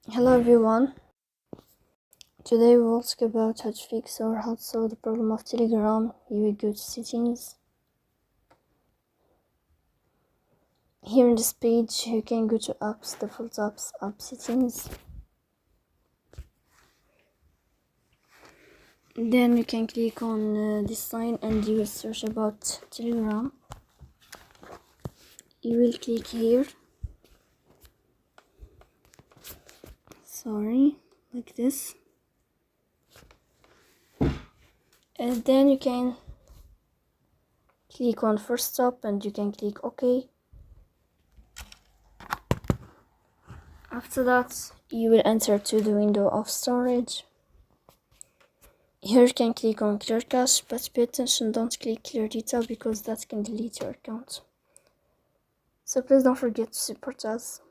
Hello everyone. Today we will talk about how to fix or how to solve the problem of Telegram. You will go to settings. Here in this page you can go to apps, default apps, app settings. Then you can click on this sign and you will search about Telegram. You will click here. Like this. And then you can click on first stop and you can click OK. After that, you will enter to the window of storage. Here you can click on clear cache, but pay attention, don't click clear data because that can delete your account. So please don't forget to support us.